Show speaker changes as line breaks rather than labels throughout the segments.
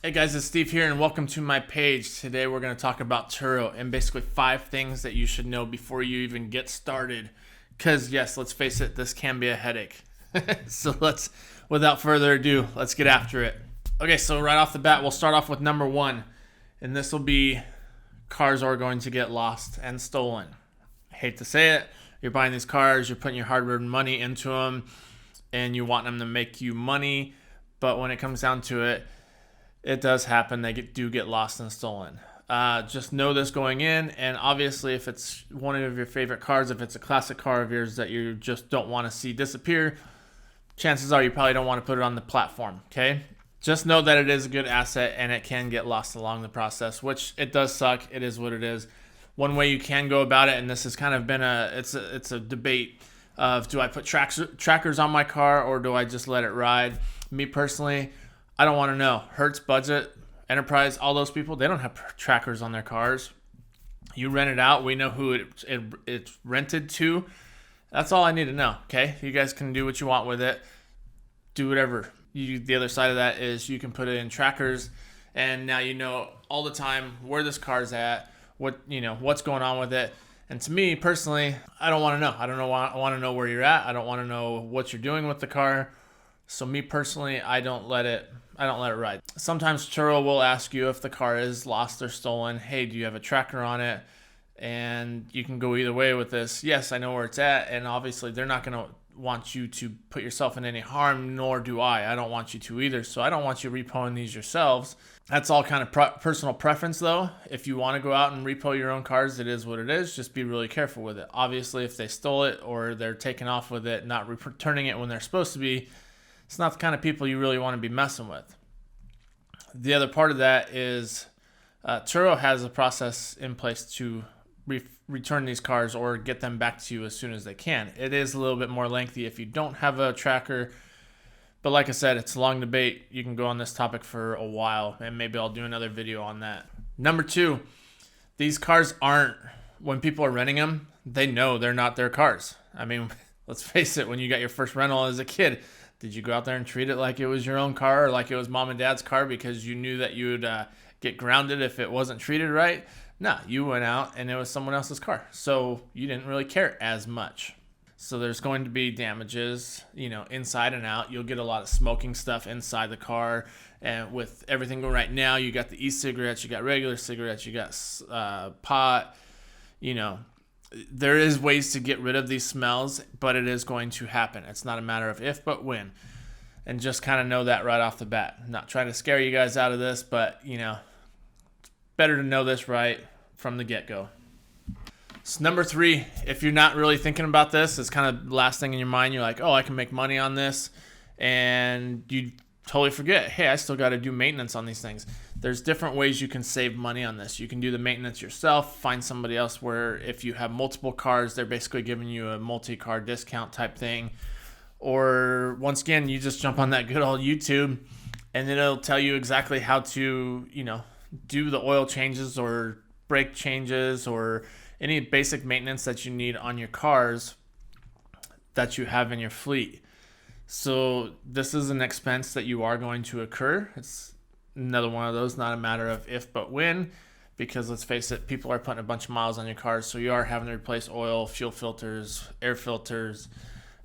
Hey guys, it's Steve here and welcome to my page. Today we're going to talk about Turo and basically 5 things that you should know before you even get started. Because yes, let's face it, this can be a headache. So without further ado, let's get after it. Okay, so right off the bat, we'll start off with number 1. And this will be cars are going to get lost and stolen. I hate to say it. You're buying these cars, you're putting your hard-earned money into them, and you want them to make you money. But when it comes down to it, it does happen. They do get lost and stolen. Just know this going in, and obviously if it's one of your favorite cars, if it's a classic car of yours that you just don't want to see disappear, chances are you probably don't want to put it on the platform, okay? Just know that it is a good asset and it can get lost along the process, which it does suck. It is what it is. One way you can go about it, and this has kind of been it's a debate of, do I put trackers on my car or do I just let it ride? Me personally, I don't want to know. Hertz, Budget, Enterprise, all those people, they don't have trackers on their cars. You rent it out. We know who it's rented to. That's all I need to know, okay? You guys can do what you want with it. Do whatever. The other side of that is you can put it in trackers, and now you know all the time where this car's at, what's going on with it. And to me personally, I don't want to know. I want to know where you're at. I don't want to know what you're doing with the car. So me personally, I don't let it ride. Sometimes Turo will ask you if the car is lost or stolen. Hey, do you have a tracker on it? And you can go either way with this. Yes, I know where it's at, and obviously they're not going to want you to put yourself in any harm, nor do I. I don't want you to either, so I don't want you repoing these yourselves. That's all kind of personal preference, though. If you want to go out and repo your own cars, it is what it is. Just be really careful with it. Obviously, if they stole it or they're taking off with it, not returning it when they're supposed to be, it's not the kind of people you really want to be messing with. The other part of that is Turo has a process in place to return these cars or get them back to you as soon as they can. It is a little bit more lengthy if you don't have a tracker, but like I said, it's a long debate. You can go on this topic for a while, and maybe I'll do another video on that. Number 2, these cars aren't, when people are renting them, they know they're not their cars. I mean, let's face it, when you got your first rental as a kid, did you go out there and treat it like it was your own car or like it was mom and dad's car because you knew that you would get grounded if it wasn't treated right? No, you went out and it was someone else's car. So you didn't really care as much. So there's going to be damages, inside and out. You'll get a lot of smoking stuff inside the car. And with everything going right now, you got the e-cigarettes, you got regular cigarettes, you got pot, There is ways to get rid of these smells, but it is going to happen. It's not a matter of if, but when. And just kind of know that right off the bat. I'm not trying to scare you guys out of this, but, it's better to know this right from the get-go. So number 3, if you're not really thinking about this, it's kind of the last thing in your mind. You're like, oh, I can make money on this. And you totally forget, hey, I still got to do maintenance on these things. There's different ways you can save money on this. You can do the maintenance yourself, find somebody else where if you have multiple cars, they're basically giving you a multi-car discount type thing. Or once again, you just jump on that good old YouTube and it'll tell you exactly how to, do the oil changes or brake changes or any basic maintenance that you need on your cars that you have in your fleet. So this is an expense that you are going to incur. It's another one of those, not a matter of if but when, because let's face it, people are putting a bunch of miles on your cars, so you are having to replace oil, fuel filters, air filters,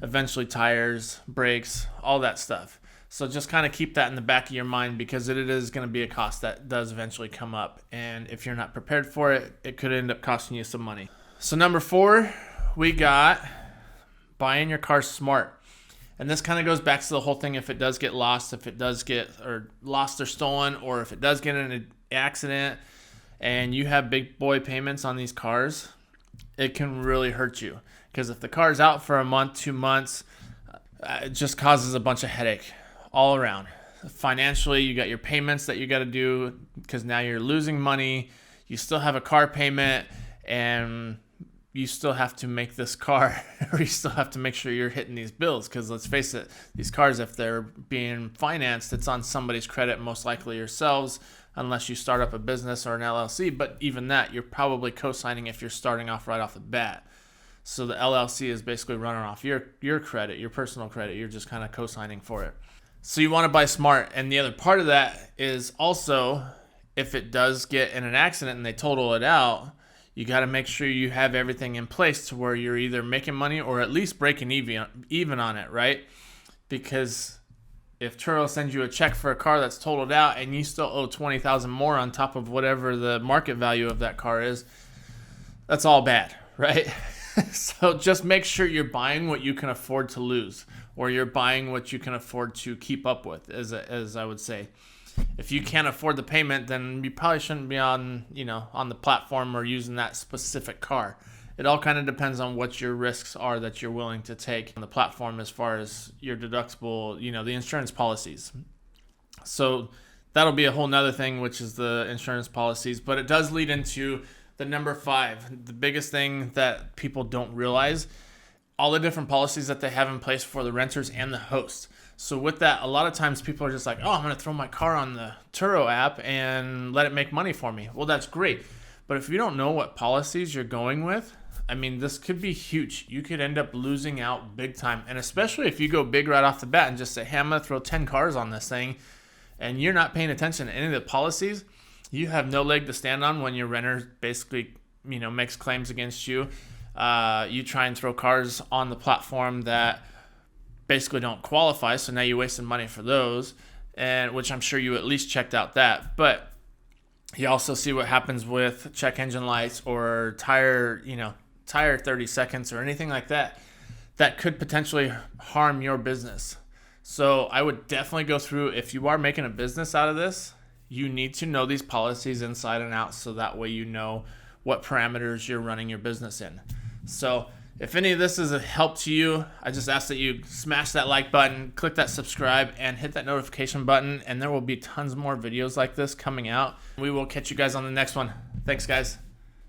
eventually tires, brakes, all that stuff. So just kind of keep that in the back of your mind, because it is going to be a cost that does eventually come up, and if you're not prepared for it, it could end up costing you some money. So number 4, we got buying your car smart. And this kind of goes back to the whole thing, if it does get lost, if it does get lost or stolen, or if it does get in an accident and you have big boy payments on these cars, it can really hurt you. Because if the car's out for a month, 2 months, it just causes a bunch of headache all around. Financially, you got your payments that you got to do because now you're losing money. You still have a car payment, and you still have to make this car, or you still have to make sure you're hitting these bills, because let's face it, these cars, if they're being financed, it's on somebody's credit, most likely yourselves, unless you start up a business or an LLC, but even that, you're probably co-signing if you're starting off right off the bat. So the LLC is basically running off your credit, your personal credit. You're just kind of co-signing for it. So you want to buy smart. And the other part of that is also, if it does get in an accident and they total it out, you got to make sure you have everything in place to where you're either making money or at least breaking even on it, right? Because if Turo sends you a check for a car that's totaled out and you still owe $20,000 more on top of whatever the market value of that car is, that's all bad, right? So just make sure you're buying what you can afford to lose, or you're buying what you can afford to keep up with, as I would say. If you can't afford the payment, then you probably shouldn't be on the platform or using that specific car. It all kind of depends on what your risks are that you're willing to take on the platform as far as your deductible, the insurance policies. So that'll be a whole nother thing, which is the insurance policies. But it does lead into the number 5, the biggest thing that people don't realize, all the different policies that they have in place for the renters and the hosts. So with that, a lot of times people are just like, oh, I'm going to throw my car on the Turo app and let it make money for me. Well, that's great. But if you don't know what policies you're going with, I mean, this could be huge. You could end up losing out big time. And especially if you go big right off the bat and just say, hey, I'm going to throw 10 cars on this thing, and you're not paying attention to any of the policies, you have no leg to stand on when your renter basically, makes claims against you. You try and throw cars on the platform that basically don't qualify, so now you're wasting money for those, and which I'm sure you at least checked out that. But you also see what happens with check engine lights or tire 30 seconds or anything like that could potentially harm your business. So I would definitely go through, if you are making a business out of this, you need to know these policies inside and out, so that way you know what parameters you're running your business in. So if any of this is a help to you, I just ask that you smash that like button, click that subscribe, and hit that notification button, and there will be tons more videos like this coming out. We will catch you guys on the next one. Thanks, guys.